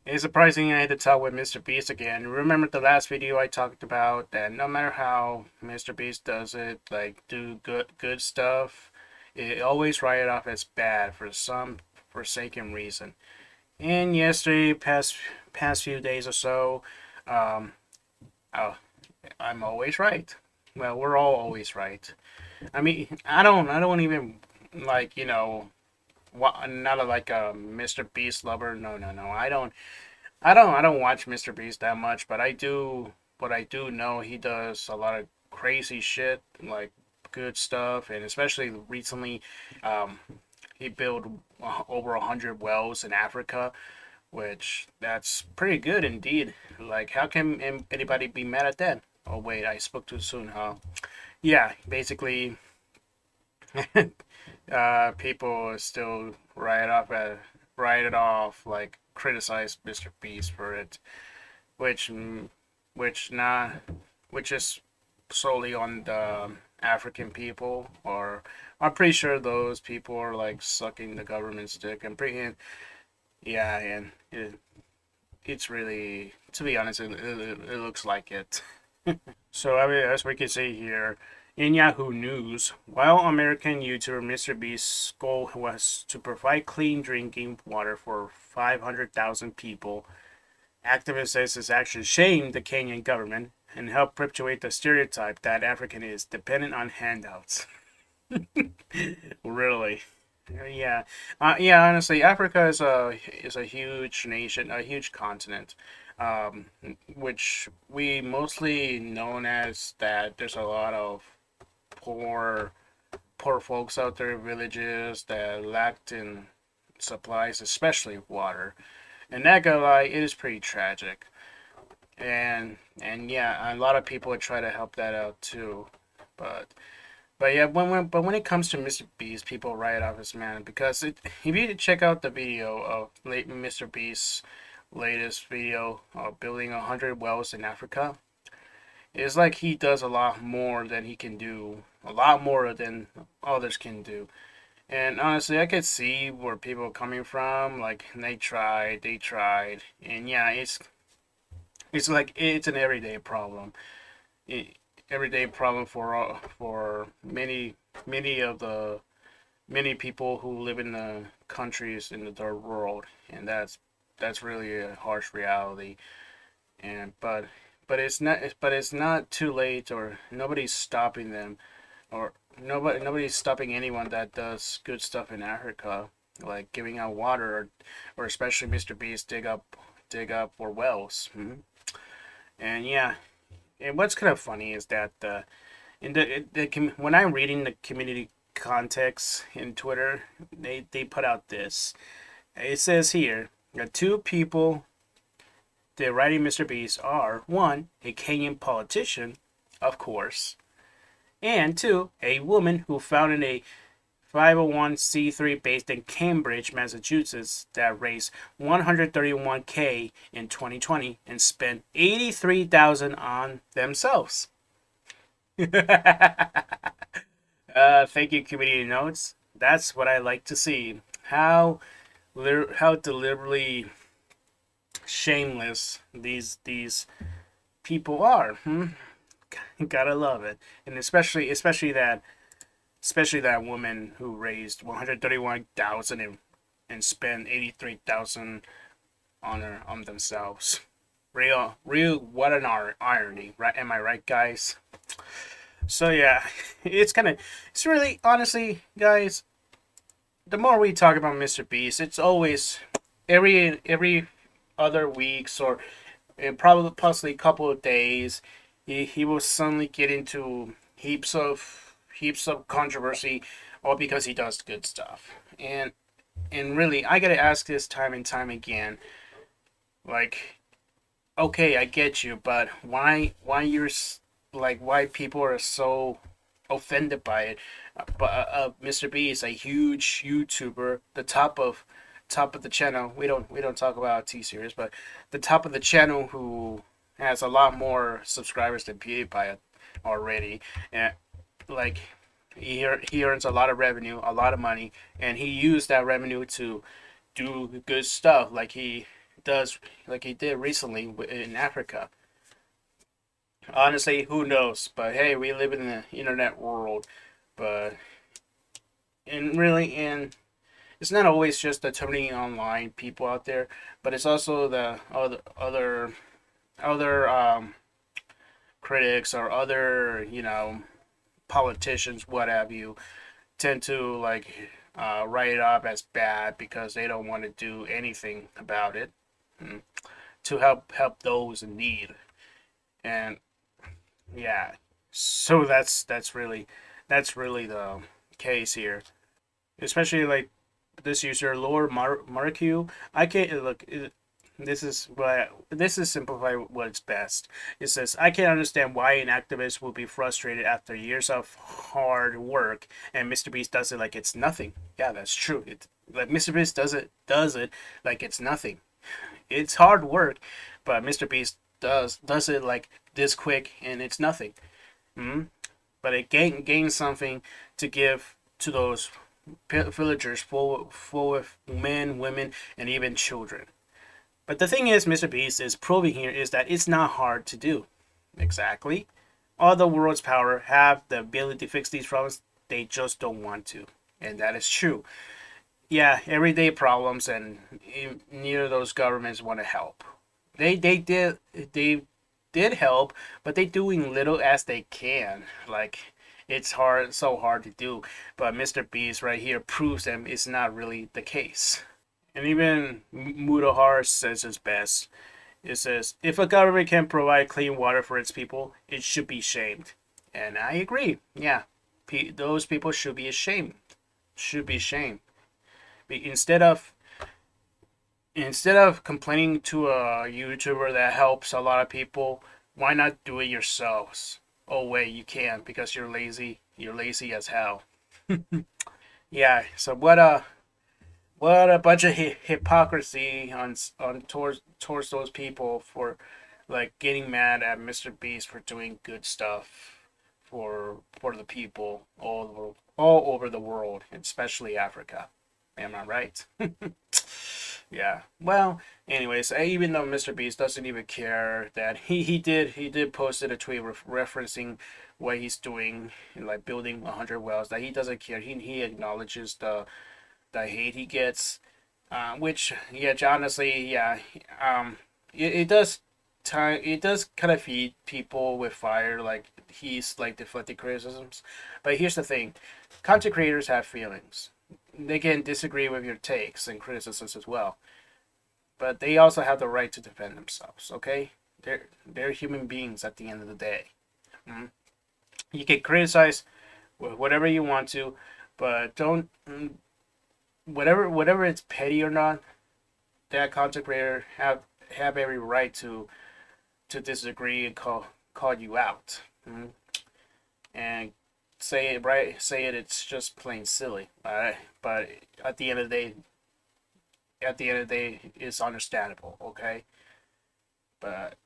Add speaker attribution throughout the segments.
Speaker 1: It's surprising I had to talk with MrBeast again. Remember the last video I talked about that no matter how MrBeast does it, like do good stuff, it always write it off as bad for some forsaken reason. And yesterday, past few days or so, um, oh, I'm always right. Well, we're all always right. I mean, I don't even like not like a Mr. Beast lover. No, no, no. I don't watch Mr. Beast that much, but I do. But I do know he does a lot of crazy shit, like good stuff, and especially recently, um, he built over 100 wells in Africa, which that's pretty good indeed. Like, how can anybody be mad at that? Oh wait, I spoke too soon, huh? Yeah, basically, people still write it off, like criticize Mr. Beast for it, which which not which is solely on the African people, or I'm pretty sure those people are like sucking the government's dick. I'm pretty yeah, and it's really, to be honest, it looks like it. So I mean, as we can see here, in Yahoo News, while American YouTuber MrBeast's goal was to provide clean drinking water for 500,000 people, activist says this action shamed the Kenyan government and helped perpetuate the stereotype that African is dependent on handouts. Really? Yeah, yeah. Honestly, Africa is a huge nation, a huge continent, um, which we mostly known as that. There's a lot of poor poor folks out there in villages that lacked in supplies, especially water. And that guy, like, it is pretty tragic. And yeah, a lot of people would try to help that out too, but yeah, when it comes to Mr. Beast, people write off his man because if you check out the video of late Mr. Beast's latest video of building 100 wells in Africa, it's like he does a lot more than he can do, a lot more than others can do. And honestly, I could see where people are coming from. Like they tried, and yeah, it's like it's an everyday problem. It, Everyday problem for many of the many people who live in the countries in the third world, and that's really a harsh reality. And but it's not too late, or nobody's stopping them, or nobody's stopping anyone that does good stuff in Africa, like giving out water, or especially Mr. Beast dig up for wells. And yeah, and what's kind of funny is that in when I'm reading the community context in Twitter, they put out this. It says here that two people that writing Mr. Beast are one, a Kenyan politician, of course, and two, a woman who founded a 501c3 based in Cambridge, Massachusetts that raised 131K in 2020 and spent 83,000 on themselves. Thank you, community notes. That's what I like to see. How deliberately shameless these people are. Gotta love it, and especially that woman who raised 131,000 and spent 83,000 on themselves. Real. What an irony, right? Am I right, guys? So yeah, it's really, honestly, guys. The more we talk about Mr. Beast, it's always every other weeks, or probably possibly a couple of days, he will suddenly get into heaps of controversy, all because he does good stuff. And really, I gotta ask this time and time again, like, okay, I get you, but why people are so offended by it? But Mr. B is a huge YouTuber, the top of the channel. We don't talk about T series, but the top of the channel, who has a lot more subscribers than PewDiePie already, and like he earns a lot of revenue, a lot of money, and he used that revenue to do good stuff. Like does, like he did recently in Africa. Honestly, who knows? But hey, we live in the internet world. But and really, and it's not always just the turning online people out there, but it's also the other critics or other politicians, what have you, tend to like write it up as bad because they don't want to do anything about it, mm, to help those in need. And yeah, so that's really the case here, especially like this user Lord Marq. I can't look. This is simplify what's best. It says I can't understand why an activist will be frustrated after years of hard work, and MrBeast does it like it's nothing. Yeah, that's true. Like MrBeast does it like it's nothing. It's hard work, but MrBeast does it like this quick, and it's nothing. Mm-hmm. But it gains something to give to those villagers full of men, women, and even children. But the thing is, MrBeast is proving here is that it's not hard to do. Exactly. All the world's power have the ability to fix these problems. They just don't want to, and that is true. Yeah, everyday problems, and neither of those governments want to help. They did help, but they doing little as they can. Like it's so hard to do. But MrBeast right here proves them it's not really the case. And even Mudahar says it best. It says, if a government can provide clean water for its people, it should be shamed. And I agree. Yeah, those people should be ashamed. Should be shamed. Instead of complaining to a YouTuber that helps a lot of people, why not do it yourselves? Oh wait, you can't because you're lazy. You're lazy as hell. Yeah. So what a bunch of hypocrisy on towards those people for like getting mad at MrBeast for doing good stuff for the people all over the world, especially Africa. Am I right? Yeah. Well, anyways, even though MrBeast doesn't even care that he did posted a tweet referencing what he's doing, like building 100 wells. That he doesn't care. He acknowledges the hate he gets, which yeah, honestly, yeah, it does time it does kind of feed people with fire, like he's like deflecting criticisms. But here's the thing: content creators have feelings. They can disagree with your takes and criticisms as well, but they also have the right to defend themselves. Okay, they're human beings at the end of the day. Mm? You can criticize whatever you want to, but don't whatever it's petty or not, that content creator have every right to disagree and call you out, and say it. It's just plain silly. But at the end of the day, it's understandable. Okay, but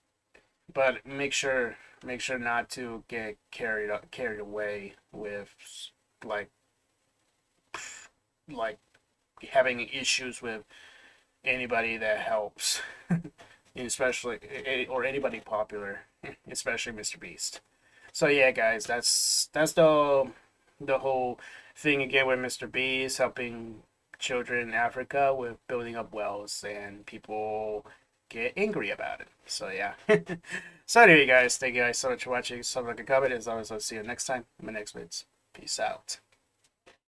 Speaker 1: make sure not to get carried away with like like having issues with anybody that helps, especially or anybody popular, especially MrBeast. So yeah, guys, that's the whole thing again with MrBeast helping children in Africa with building up wells, and people get angry about it. So yeah. So anyway, guys, thank you guys so much for watching. So like a comment. As always, I'll see you next time in my next vids. Peace out.